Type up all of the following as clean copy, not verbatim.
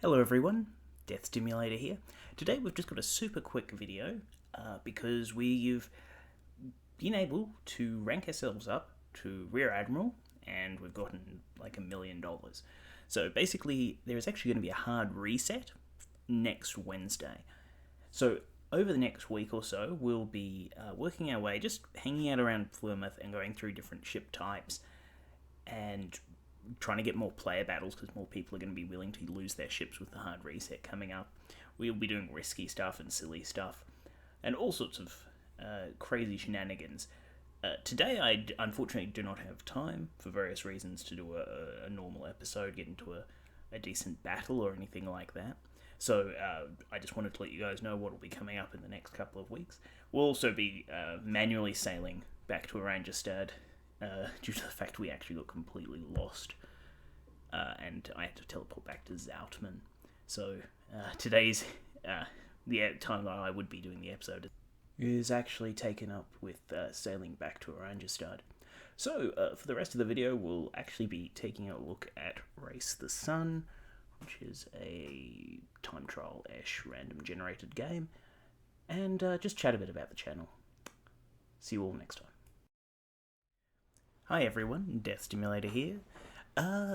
Hello everyone, Death Stimulator here. Today we've just got a super quick video because we've been able to rank ourselves up to Rear Admiral and we've gotten like $1 million. So basically there is actually going to be a hard reset next Wednesday. So over the next week or so we'll be working our way, just hanging out around Plymouth and going through different ship types and trying to get more player battles because more people are going to be willing to lose their ships with the hard reset coming up. We'll be doing risky stuff and silly stuff and all sorts of crazy shenanigans. Today I unfortunately do not have time for various reasons to do a normal episode, get into a decent battle or anything like that. So I just wanted to let you guys know what will be coming up in the next couple of weeks. We'll also be manually sailing back to Oranjestad due to the fact we actually got completely lost and I had to teleport back to Zoutman. So today's the time that I would be doing the episode is actually taken up with sailing back to Oranjestad. So for the rest of the video we'll actually be taking a look at Race the Sun, which is a time trial-ish random generated game, and just chat a bit about the channel. See you all next time. Hi everyone, Death Stimulator here.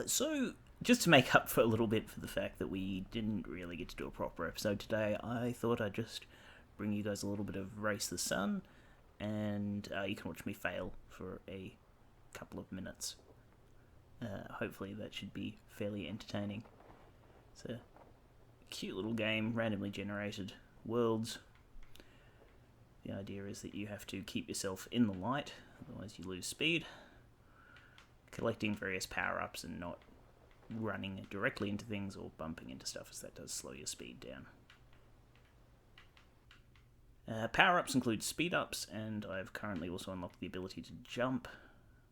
So, just to make up for a little bit for the fact that we didn't really get to do a proper episode today, I thought I'd just bring you guys a little bit of Race the Sun, and you can watch me fail for a couple of minutes. Hopefully that should be fairly entertaining. It's a cute little game, randomly generated worlds. The idea is that you have to keep yourself in the light, otherwise you lose speed. Collecting various power-ups and not running directly into things or bumping into stuff, as that does slow your speed down. Power-ups include speed-ups, and I've currently also unlocked the ability to jump,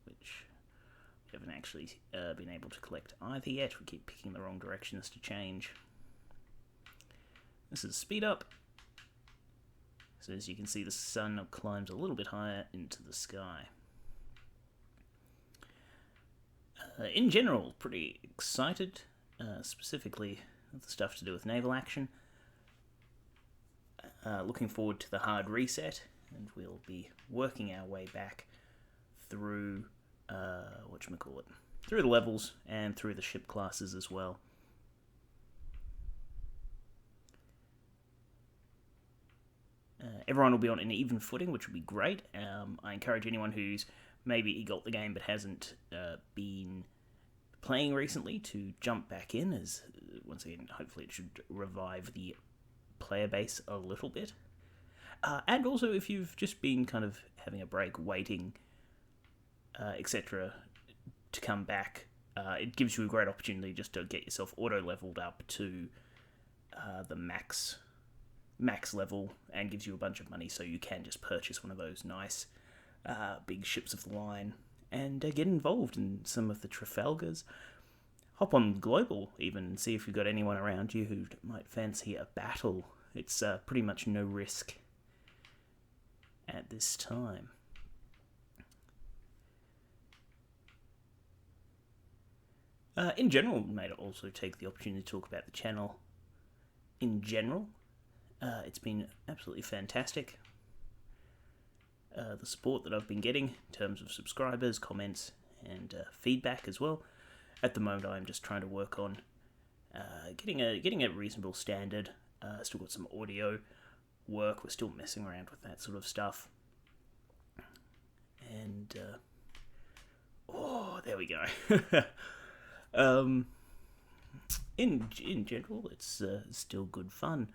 which we haven't actually been able to collect either yet. We keep picking the wrong directions to change. This is speed-up. So as you can see, the sun climbs a little bit higher into the sky. In general, pretty excited, specifically the stuff to do with naval action. Looking forward to the hard reset, and we'll be working our way back through, through the levels and through the ship classes as well. Everyone will be on an even footing, which will be great. I encourage anyone who's maybe got the game but hasn't been playing recently to jump back in, as once again hopefully it should revive the player base a little bit. And also if you've just been kind of having a break, waiting, etc. to come back, it gives you a great opportunity just to get yourself auto-leveled up to the max level, and gives you a bunch of money so you can just purchase one of those nice big ships of the line and get involved in some of the Trafalgars. Hop on Global even and see if you've got anyone around you who might fancy a battle. It's pretty much no risk at this time. In general, we may also take the opportunity to talk about the channel in general. It's been absolutely fantastic. The support that I've been getting in terms of subscribers, comments, and feedback as well. At the moment, I'm just trying to work on getting a reasonable standard. Still got some audio work. We're still messing around with that sort of stuff. And there we go. In general, it's still good fun.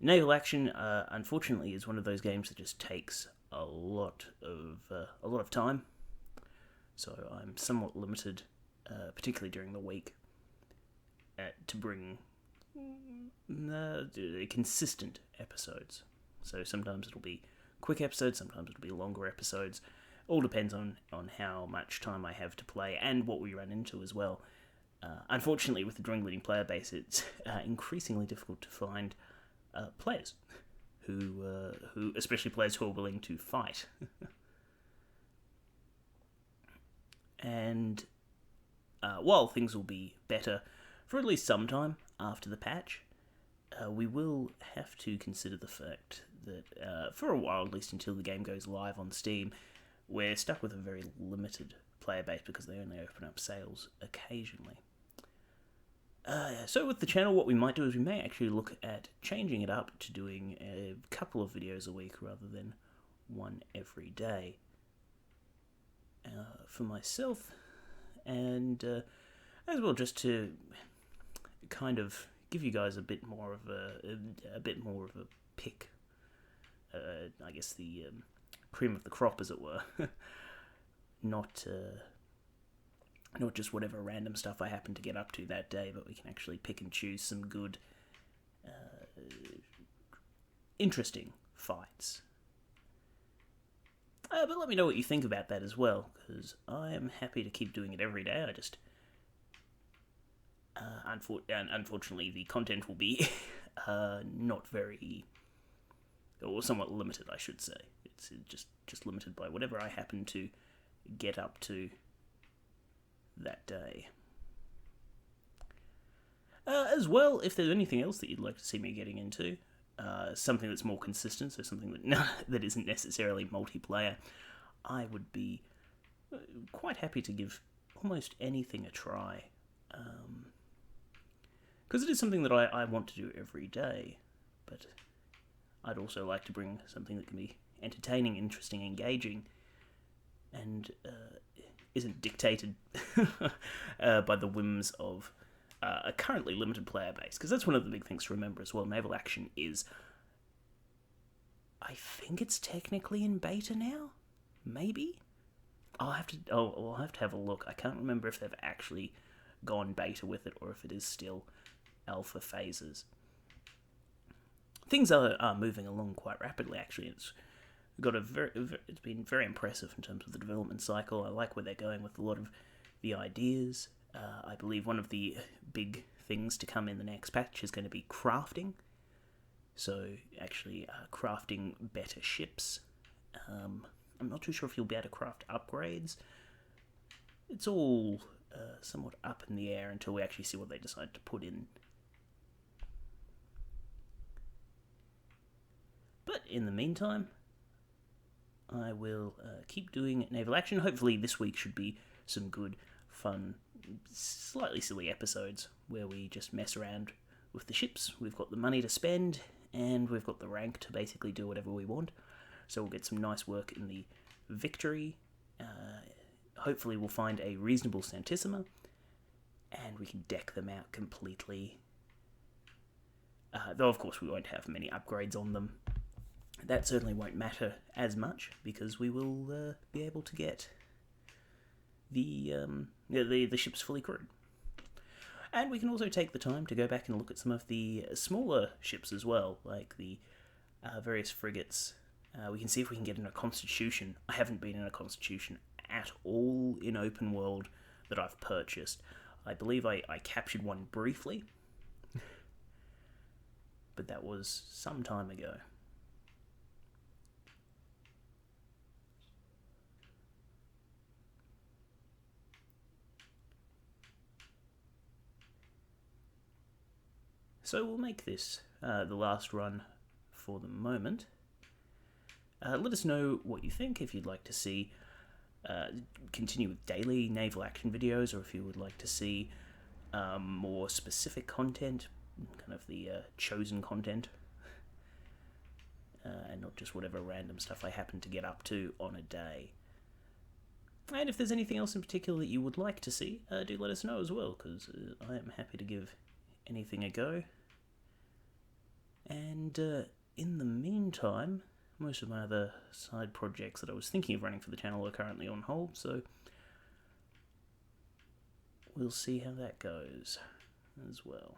Naval action, unfortunately, is one of those games that just takes a lot of time. So I'm somewhat limited, particularly during the week, to bring consistent episodes. So sometimes it'll be quick episodes, sometimes it'll be longer episodes. All depends on how much time I have to play and what we run into as well. Unfortunately, with the dwindling player base, it's increasingly difficult to find players who especially players who are willing to fight. And while things will be better for at least some time after the patch, we will have to consider the fact that for a while, at least until the game goes live on Steam, we're stuck with a very limited player base because they only open up sales occasionally. So with the channel, what we might do is we may actually look at changing it up to doing a couple of videos a week rather than one every day. For myself, and as well just to kind of give you guys a bit more of a pick. I guess the cream of the crop, as it were, not just whatever random stuff I happen to get up to that day, but we can actually pick and choose some good, interesting fights. But let me know what you think about that as well, because I am happy to keep doing it every day. I just, unfortunately, the content will be not very, or somewhat limited, I should say. It's just limited by whatever I happen to get up to that day. As well, if there's anything else that you'd like to see me getting into, something that's more consistent, so something that isn't necessarily multiplayer, I would be quite happy to give almost anything a try. Because it is something that I want to do every day, but I'd also like to bring something that can be entertaining, interesting, engaging, and isn't dictated by the whims of a currently limited player base, because that's one of the big things to remember as well. Naval Action is, I think it's technically in beta now, maybe? I'll have to have a look. I can't remember if they've actually gone beta with it or if it is still alpha phases. Things are moving along quite rapidly, actually. It's been very impressive in terms of the development cycle. I like where they're going with a lot of the ideas. I believe one of the big things to come in the next patch is going to be crafting. So, actually, crafting better ships. I'm not too sure if you'll be able to craft upgrades. It's all somewhat up in the air until we actually see what they decide to put in. But in the meantime, I will keep doing Naval Action. Hopefully this week should be some good, fun, slightly silly episodes where we just mess around with the ships. We've got the money to spend, and we've got the rank to basically do whatever we want. So we'll get some nice work in the victory. Hopefully we'll find a reasonable Santissima, and we can deck them out completely. Though of course we won't have many upgrades on them. That certainly won't matter as much, because we will be able to get the ships fully crewed. And we can also take the time to go back and look at some of the smaller ships as well, like the various frigates. We can see if we can get in a Constitution. I haven't been in a Constitution at all in open world that I've purchased. I believe I captured one briefly, but that was some time ago. So we'll make this the last run for the moment. Let us know what you think, if you'd like to see continue with daily Naval Action videos, or if you would like to see more specific content, kind of the chosen content, and not just whatever random stuff I happen to get up to on a day. And if there's anything else in particular that you would like to see, do let us know as well, because I am happy to give anything a go. And in the meantime, most of my other side projects that I was thinking of running for the channel are currently on hold, so we'll see how that goes as well.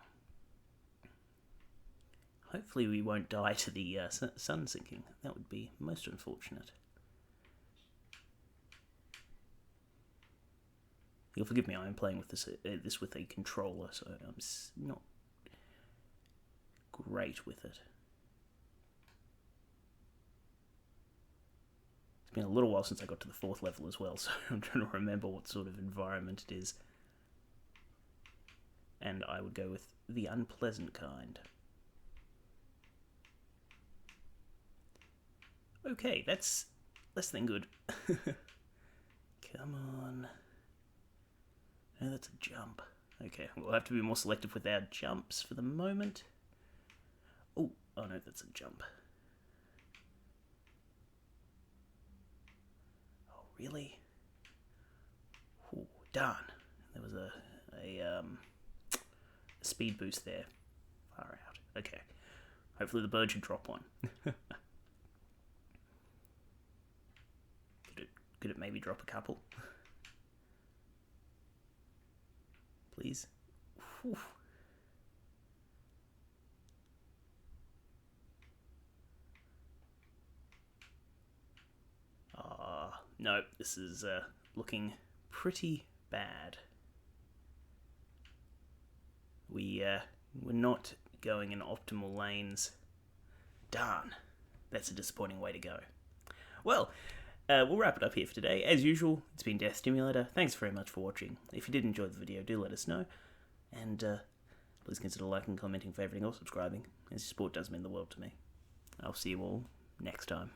Hopefully we won't die to the sun sinking. That would be most unfortunate. You'll forgive me, I am playing with this with a controller, so I'm not great with it. It's been a little while since I got to the 4th level as well, so I'm trying to remember what sort of environment it is. and I would go with the unpleasant kind. Okay, that's less than good. Come on. No, that's a jump. Okay, we'll have to be more selective with our jumps for the moment. Oh no, that's a jump. Oh, really? Oh, darn. There was a speed boost there. Far out. Okay. Hopefully the bird should drop one. Could it maybe drop a couple? Please. Whew. No, this is looking pretty bad. We're not going in optimal lanes. Darn, that's a disappointing way to go. Well, we'll wrap it up here for today. As usual, it's been Death Stimulator. Thanks very much for watching. If you did enjoy the video, do let us know. And please consider liking, commenting, favouring, or subscribing, as your support does mean the world to me. I'll see you all next time.